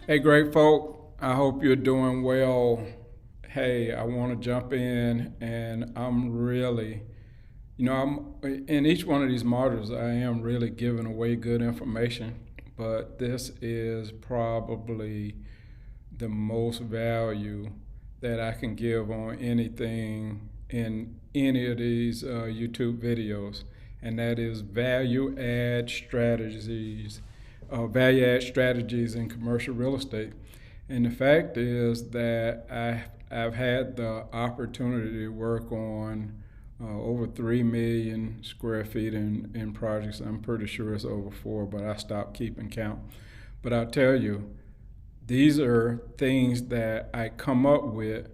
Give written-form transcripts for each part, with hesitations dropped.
Hey, great folk. I hope you're doing well. Hey, I want to jump in, and I'm in each one of these modules, I am really giving away good information, but this is probably the most value that I can give on anything in any of these YouTube videos, and that is value add strategies in commercial real estate. And the fact is that I've had the opportunity to work on over 3 million square feet in projects. I'm pretty sure it's over 4, but I stopped keeping count. But I'll tell you, these are things that I come up with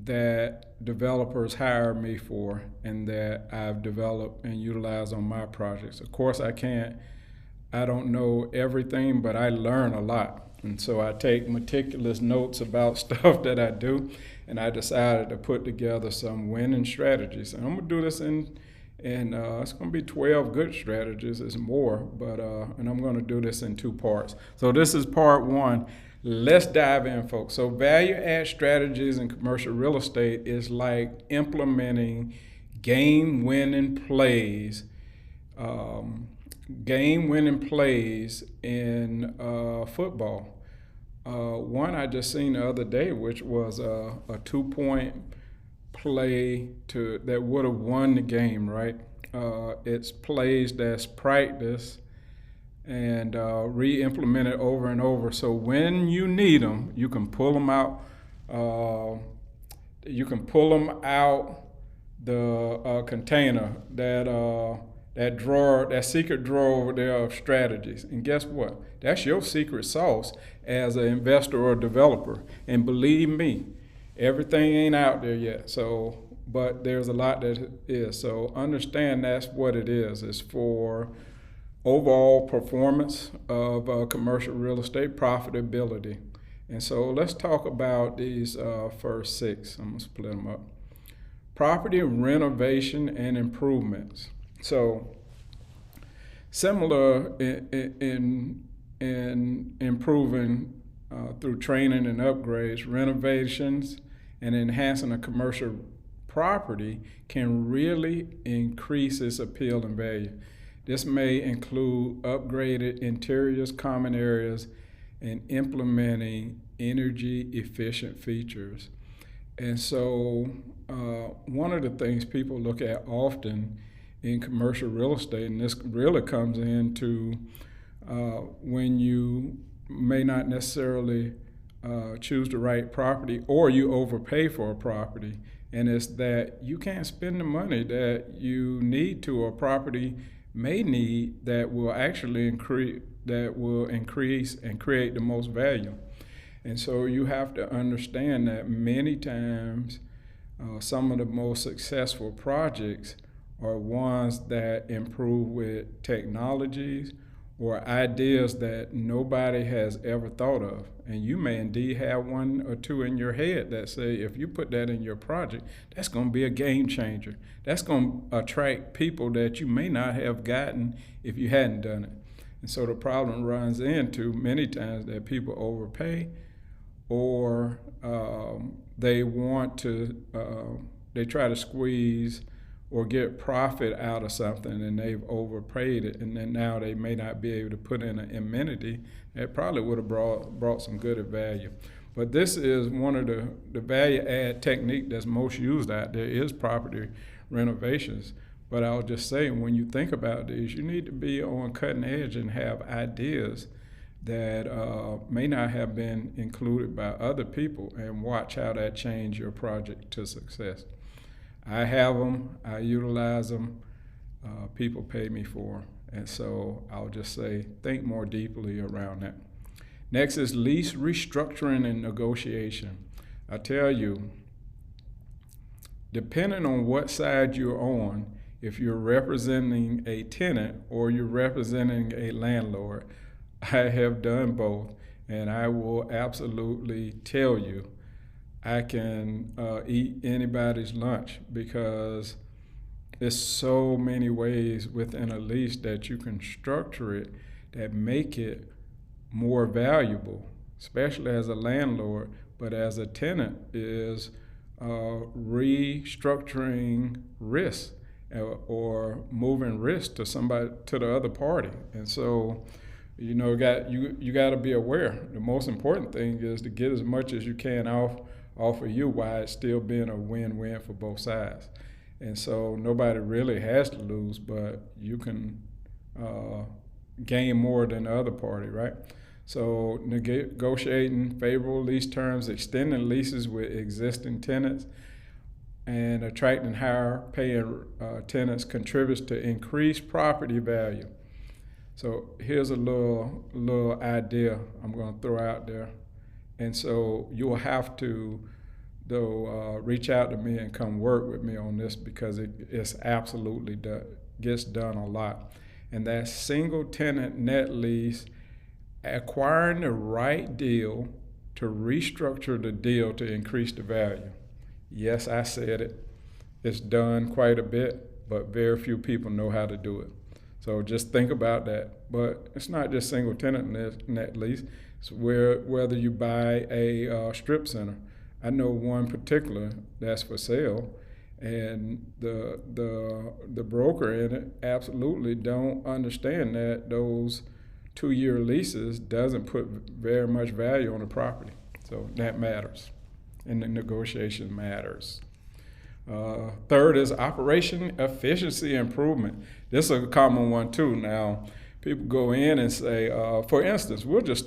that developers hire me for and that I've developed and utilized on my projects. Of course, I don't know everything, but I learn a lot. And so I take meticulous notes about stuff that I do, and I decided to put together some winning strategies. And I'm gonna do this in it's gonna be 12 good strategies. It's more, but and I'm gonna do this in 2 parts. So this is part one. Let's dive in, folks. So value add strategies in commercial real estate is like implementing game winning plays. Game winning plays in football. One I just seen the other day, which was a 2 point play that would have won the game, right? It's plays that's practiced and re-implemented over and over. So when you need them, you can pull them out. You can pull them out the container, that drawer, that secret drawer over there of strategies. And guess what? That's your secret sauce as an investor or developer. And believe me, everything ain't out there yet. So, but there's a lot that is. So understand that's what it is. It's for overall performance of commercial real estate profitability. And so let's talk about these first 6. I'm gonna split them up. Property renovation and improvements. So similar in improving through training and upgrades, renovations and enhancing a commercial property can really increase its appeal and value. This may include upgraded interiors, common areas, and implementing energy efficient features. And so one of the things people look at often in commercial real estate, and this really comes into when you may not necessarily choose the right property or you overpay for a property, and it's that you can't spend the money that you need to or property may need that will actually increase and create the most value. And so you have to understand that many times some of the most successful projects are ones that improve with technologies or ideas that nobody has ever thought of. And you may indeed have 1 or 2 in your head that say, if you put that in your project, that's going to be a game changer. That's going to attract people that you may not have gotten if you hadn't done it. And so the problem runs into many times that people overpay or they try to squeeze or get profit out of something and they've overpaid it, and then now they may not be able to put in an amenity that probably would have brought some good value. But this is one of the value add technique that's most used out there is property renovations. But I'll just say, when you think about these, you need to be on cutting edge and have ideas that may not have been included by other people, and watch how that change your project to success. I have them, I utilize them, people pay me for them. And so I'll just say, think more deeply around that. Next is lease restructuring and negotiation. I tell you, depending on what side you're on, if you're representing a tenant or you're representing a landlord, I have done both, and I will absolutely tell you, I can eat anybody's lunch, because there's so many ways within a lease that you can structure it that make it more valuable. especially as a landlord, but as a tenant, is restructuring risk or moving risk to the other party. And so, you got to be aware. The most important thing is to get as much as you can off of you while it's still being a win-win for both sides. And so nobody really has to lose, but you can gain more than the other party, right? So negotiating favorable lease terms, extending leases with existing tenants, and attracting higher paying tenants contributes to increased property value. So here's a little idea I'm going to throw out there. And so you'll have to reach out to me and come work with me on this, because it's absolutely gets done a lot. And that single tenant net lease, acquiring the right deal to restructure the deal to increase the value. Yes, I said it. It's done quite a bit, but very few people know how to do it. So just think about that. But it's not just single tenant net lease. It's whether you buy a strip center. I know one particular that's for sale, and the broker in it absolutely don't understand that those 2-year leases doesn't put very much value on the property. So that matters, and the negotiation matters. Third is operation efficiency improvement. This is a common one too. Now, people go in and say, for instance, we'll just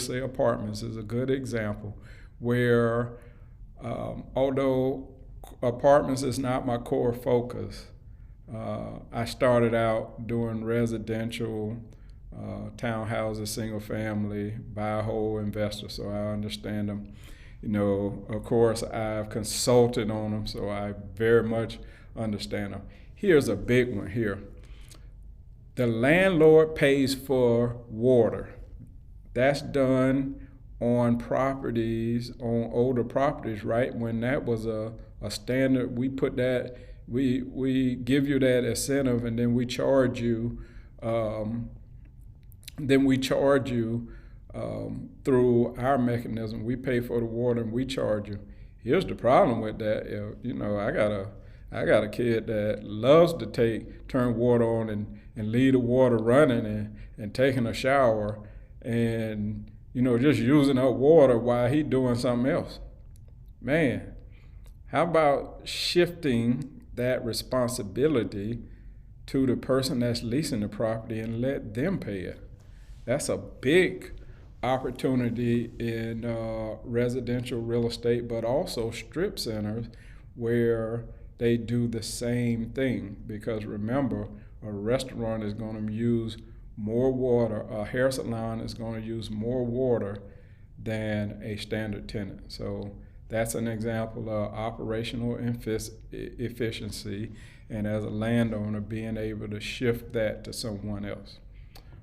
say apartments is a good example, where although apartments is not my core focus, I started out doing residential, townhouses, single family, buy whole investor, so I understand them. Of course, I've consulted on them, so I very much understand them. Here's a big one here. The landlord pays for water. That's done on properties, on older properties, right? When that was a standard, we put that, we give you that incentive, and then we charge you, through our mechanism. We pay for the water and we charge you. Here's the problem with that. I got a kid that loves to turn water on and leave the water running and taking a shower and just using up water while he's doing something else. Man, how about shifting that responsibility to the person that's leasing the property and let them pay it? That's a big opportunity in residential real estate, but also strip centers where they do the same thing. Because remember, a restaurant is going to use more water, a hair salon is going to use more water than a standard tenant. So that's an example of operational efficiency, and as a landowner, being able to shift that to someone else.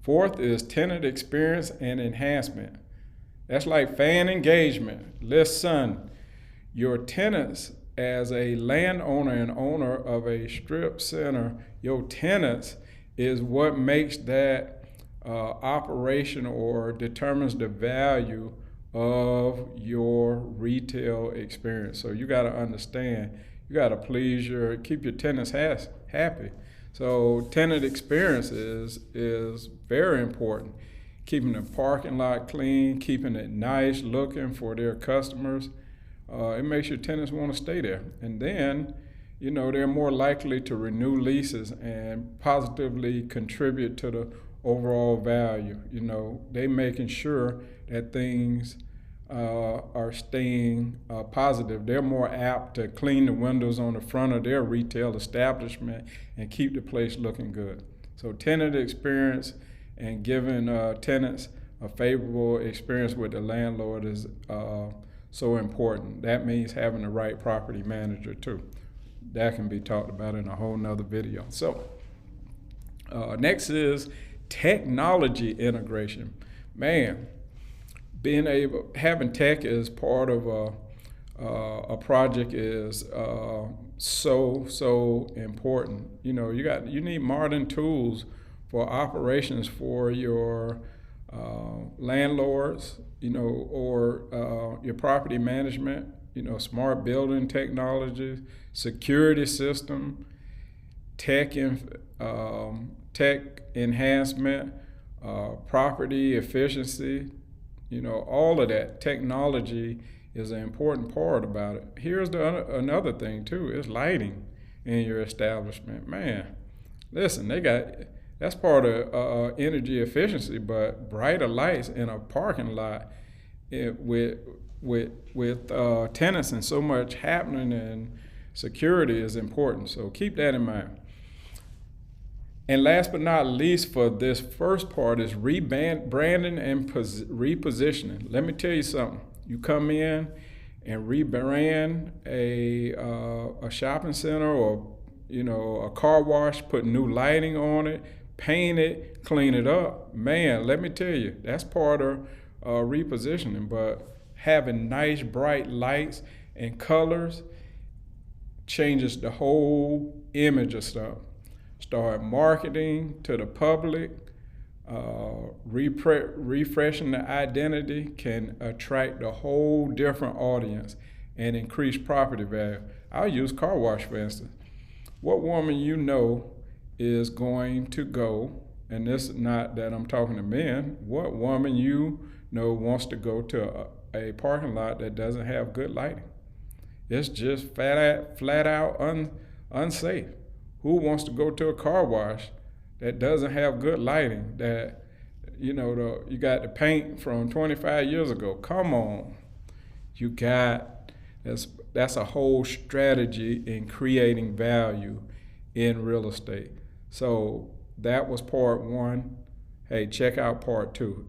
Fourth is tenant experience and enhancement. That's like fan engagement. Listen, your tenants, as a landowner and owner of a strip center, your tenants is what makes that operation or determines the value of your retail experience. So you got to understand, you got to keep your tenants happy. So tenant experience is very important. Keeping the parking lot clean, keeping it nice looking for their customers. It makes your tenants want to stay there. And then, they're more likely to renew leases and positively contribute to the overall value. They making sure that things are staying positive. They're more apt to clean the windows on the front of their retail establishment and keep the place looking good. So tenant experience and giving tenants a favorable experience with the landlord is so important. That means having the right property manager too. That can be talked about in a whole nother video. So next is technology integration. Man, having tech as part of a project is so important. You need modern tools for operations for your landlords, or your property management, smart building technologies, security system, tech enhancement, property efficiency, all of that. Technology is an important part about it. Here's another thing too, is lighting in your establishment. Man, listen, that's part of energy efficiency, but brighter lights in a parking lot with tenants and so much happening, and security is important. So keep that in mind. And last but not least, for this first part, is rebranding and repositioning. Let me tell you something. You come in and rebrand a shopping center, or a car wash, put new lighting on it, paint it, clean it up. Man, let me tell you, that's part of repositioning. But having nice, bright lights and colors changes the whole image of stuff. Start marketing to the public, refreshing the identity can attract a whole different audience and increase property value. I'll use car wash, for instance. What woman is going to go, and this is not that I'm talking to men, what woman wants to go to a parking lot that doesn't have good lighting? It's just flat out unsafe. Who wants to go to a car wash that doesn't have good lighting, that you got the paint from 25 years ago? Come on. That's a whole strategy in creating value in real estate. So that was part one. Hey, check out part two.